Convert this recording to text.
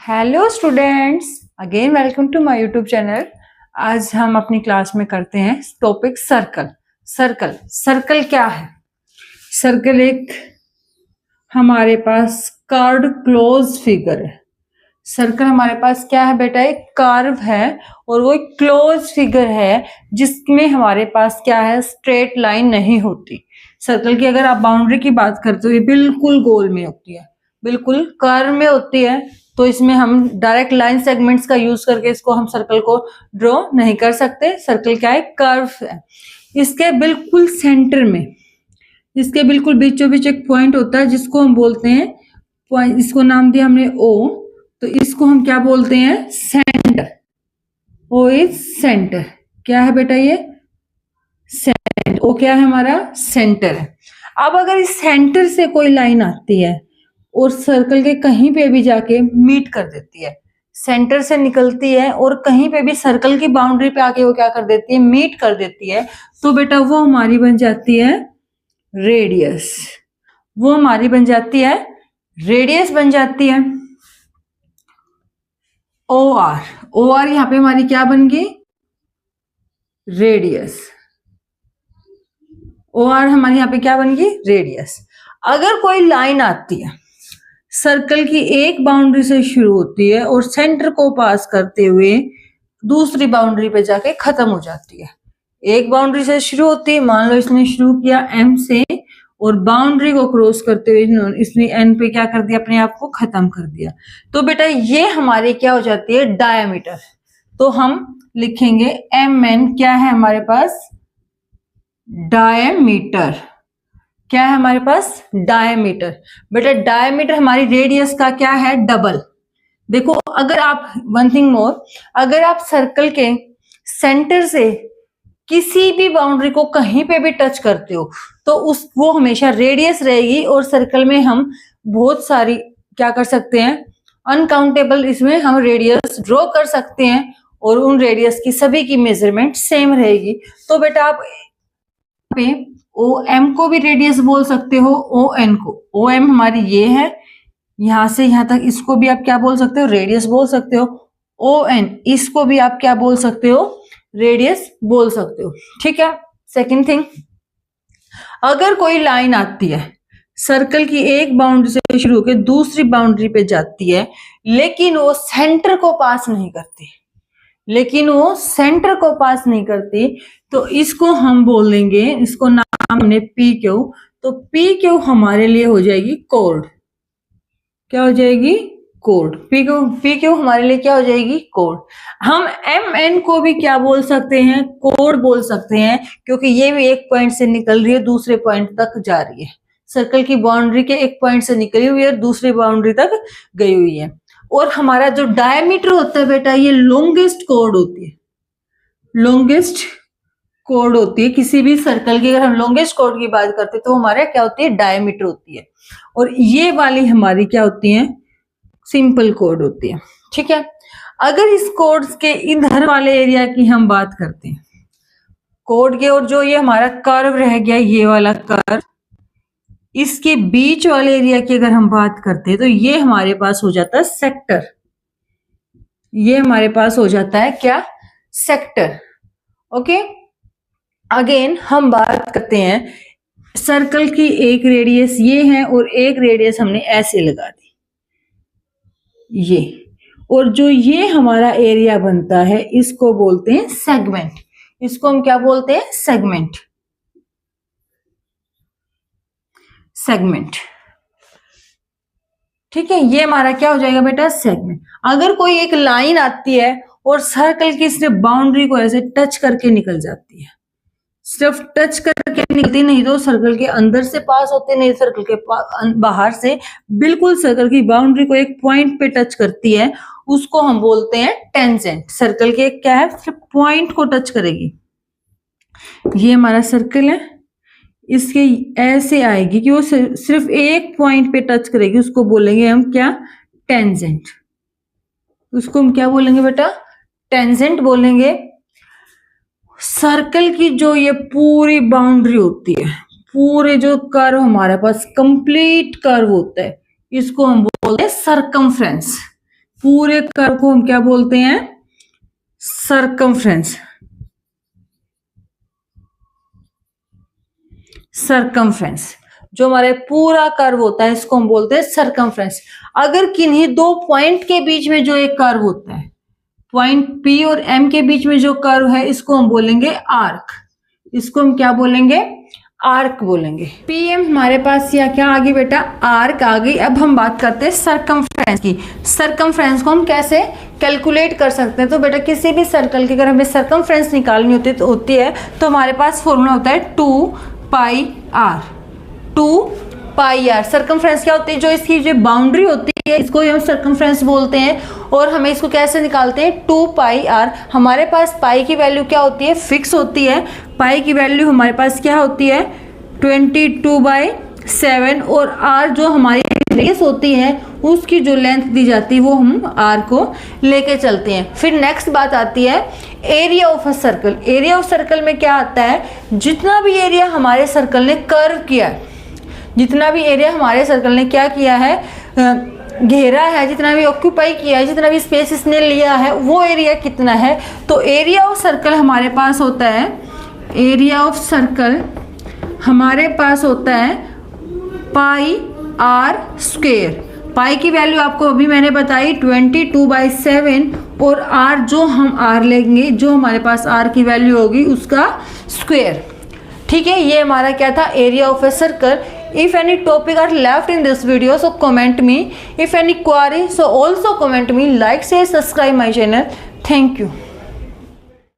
Hello students, again welcome to my YouTube channel. आज हम अपनी क्लास में करते हैं टॉपिक सर्कल। सर्कल क्या है? सर्कल एक हमारे पास कर्व्ड क्लोज फिगर है। सर्कल हमारे पास क्या है बेटा? एक कर्व है और वो एक क्लोज फिगर है जिसमें हमारे पास क्या है? स्ट्रेट लाइन नहीं होती। सर्कल की अगर आप बाउंड्री की बात करते हो ये बिल्कुल गोल में होती है, बिल्कुल कर्व में होती है। तो इसमें हम डायरेक्ट लाइन सेगमेंट्स का यूज करके इसको हम सर्कल को ड्रॉ नहीं कर सकते। सर्कल क्या है? कर्व है। इसके बिल्कुल सेंटर में, इसके बिल्कुल बीचों बीच एक पॉइंट होता है जिसको हम बोलते हैं पॉइंट, इसको नाम दिया हमने ओ, तो इसको हम क्या बोलते हैं? सेंटर। O is centre. क्या है बेटा ये? सेंटर। ओ क्या है? हमारा सेंटर है। अब अगर इस सेंटर से कोई लाइन आती है और सर्कल के कहीं पे भी जाके मीट कर देती है, सेंटर से निकलती है और कहीं पे भी सर्कल की बाउंड्री पे आके वो क्या कर देती है? मीट कर देती है, तो बेटा वो हमारी बन जाती है रेडियस। वो हमारी बन जाती है रेडियस, बन जाती है ओ आर। ओ आर यहाँ पे हमारी क्या बन गई? रेडियस। ओ आर हमारी यहाँ पे क्या बन गई? रेडियस। अगर कोई लाइन आती है, सर्कल की एक बाउंड्री से शुरू होती है और सेंटर को पास करते हुए दूसरी बाउंड्री पे जाके खत्म हो जाती है। एक बाउंड्री से शुरू होती है, मान लो इसने शुरू किया एम से और बाउंड्री को क्रॉस करते हुए इसने एन पे क्या कर दिया? अपने आप को खत्म कर दिया। तो बेटा ये हमारी क्या हो जाती है? डायमीटर। तो हम लिखेंगे एम एन। क्या है हमारे पास? डायमीटर। क्या है हमारे पास? डायमीटर। बेटा डायमीटर हमारी रेडियस का क्या है? डबल। देखो अगर आप वन थिंग मोर, अगर आप सर्कल के सेंटर से किसी भी बाउंड्री को कहीं पे भी टच करते हो तो वो हमेशा रेडियस रहेगी। और सर्कल में हम बहुत सारी क्या कर सकते हैं? अनकाउंटेबल इसमें हम रेडियस ड्रॉ कर सकते हैं और उन रेडियस की सभी की मेजरमेंट सेम रहेगी। तो बेटा आप पे ओ एम को भी रेडियस बोल सकते हो, ओ एन को। ओ एम हमारी ये है, यहां से यहां तक, इसको भी आप क्या बोल सकते हो? रेडियस बोल सकते हो। ओ एन इसको भी आप क्या बोल सकते हो? रेडियस बोल सकते हो। ठीक है। सेकंड थिंग, अगर कोई लाइन आती है, सर्कल की एक बाउंड्री से शुरू होकर दूसरी बाउंड्री पे जाती है, लेकिन वो सेंटर को पास नहीं करती, तो इसको हम बोल देंगे, इसको नाम हमने पी क्यू। तो पी क्यू हमारे लिए हो जाएगी कोड। क्या हो जाएगी? कोड। पी क्यू हमारे लिए क्या हो जाएगी? कोड। हम एम एन को भी क्या बोल सकते हैं? कोड बोल सकते हैं, क्योंकि ये भी एक पॉइंट से निकल रही है दूसरे पॉइंट तक जा रही है। सर्कल की बाउंड्री के एक पॉइंट से निकली हुई है दूसरी बाउंड्री तक गई हुई है। और हमारा जो डायमीटर होता है बेटा, ये लॉन्गेस्ट कोड होती है। लॉन्गेस्ट कोड होती है किसी भी सर्कल की। अगर हम लॉन्गेस्ट कोड की बात करते हैं तो हमारे क्या होती है? डायमीटर होती है। और ये वाली हमारी क्या होती है? सिंपल कोड होती है। ठीक है। अगर इस कोड के इधर वाले एरिया की हम बात करते हैं, कोड के और जो ये हमारा कर्व रह गया, ये वाला कर्व, इसके बीच वाले एरिया की अगर हम बात करते हैं तो ये हमारे पास हो जाता है सेक्टर। ये हमारे पास हो जाता है क्या? सेक्टर। ओके। अगेन हम बात करते हैं, सर्कल की एक रेडियस ये है और एक रेडियस हमने ऐसे लगा दी, ये, और जो ये हमारा एरिया बनता है इसको बोलते हैं सेगमेंट। इसको हम क्या बोलते हैं? सेगमेंट। सेगमेंट। ठीक है। ये हमारा क्या हो जाएगा बेटा? सेगमेंट। अगर कोई एक लाइन आती है और सर्कल की सिर्फ बाउंड्री को ऐसे टच करके निकल जाती है, सिर्फ टच करके निकलती, नहीं तो सर्कल के अंदर से पास होते, नहीं सर्कल के बाहर से, बिल्कुल सर्कल की बाउंड्री को एक पॉइंट पे टच करती है, उसको हम बोलते हैं टेंजेंट। सर्कल के क्या है? सिर्फ पॉइंट को टच करेगी। ये हमारा सर्कल है, इसके ऐसे आएगी कि वो सिर्फ एक पॉइंट पे टच करेगी, उसको बोलेंगे हम क्या? टेंजेंट। उसको हम क्या बोलेंगे बेटा? टेंजेंट बोलेंगे। सर्कल की जो ये पूरी बाउंड्री होती है, पूरे जो कर्व हमारे पास कंप्लीट कर्व होता है, इसको हम बोलते हैं सरकमफ्रेंस। पूरे कर्व को हम क्या बोलते हैं? सर्कमफ्रेंस। सर्कमफ्रेंस जो हमारे पूरा कर्व होता है इसको हम बोलते हैं सर्कमफ्रेंस। अगर किन्हीं दो पॉइंट के बीच में जो एक कर्व होता है, पॉइंट P और M के बीच में जो कर्व है इसको हम बोलेंगे आर्क। इसको हम क्या बोलेंगे? आर्क बोलेंगे। PM हमारे पास या क्या आ गई बेटा? आर्क आ गई। अब हम बात करते हैं सर्कमफ्रेंस की। सर्कमफ्रेंस को हम कैसे कैलकुलेट कर सकते हैं? तो बेटा किसी भी सर्कल की अगर हमें सर्कमफ्रेंस निकालनी होती है तो हमारे पास फॉर्मूला होता है 2 पाई आर। 2 पाई आर सर्कमफ्रेंस क्या होती है? जो इसकी जो बाउंड्री होती है इसको हम सर्कमफ्रेंस बोलते हैं। और हमें इसको कैसे निकालते हैं? 2 पाई आर। हमारे पास पाई की वैल्यू क्या होती है? फिक्स होती है। पाई की वैल्यू हमारे पास क्या होती है? 22/7। और आर जो हमारी रेस होती है उसकी जो लेंथ दी जाती है वो हम आर को लेके चलते हैं। फिर नेक्स्ट बात आती है area of a circle. Area of circle में क्या आता है? जितना भी एरिया हमारे सर्कल ने कर्व किया, जितना भी एरिया हमारे सर्कल ने क्या किया है? घेरा है, जितना भी ऑक्यूपाई किया है, जितना भी स्पेस इसने लिया है वो एरिया कितना है? तो एरिया ऑफ सर्कल हमारे पास होता है, एरिया ऑफ सर्कल हमारे पास होता है पाई आर स्क्वायर। पाई की वैल्यू आपको अभी मैंने बताई 22/7 और आर जो हम आर लेंगे, जो हमारे पास आर की वैल्यू होगी उसका स्क्वायर। ठीक है, ये हमारा क्या था? Area of a circle. If any topic are left in this video, so comment me. If any query, so also comment me. Like, share, subscribe my channel. Thank you.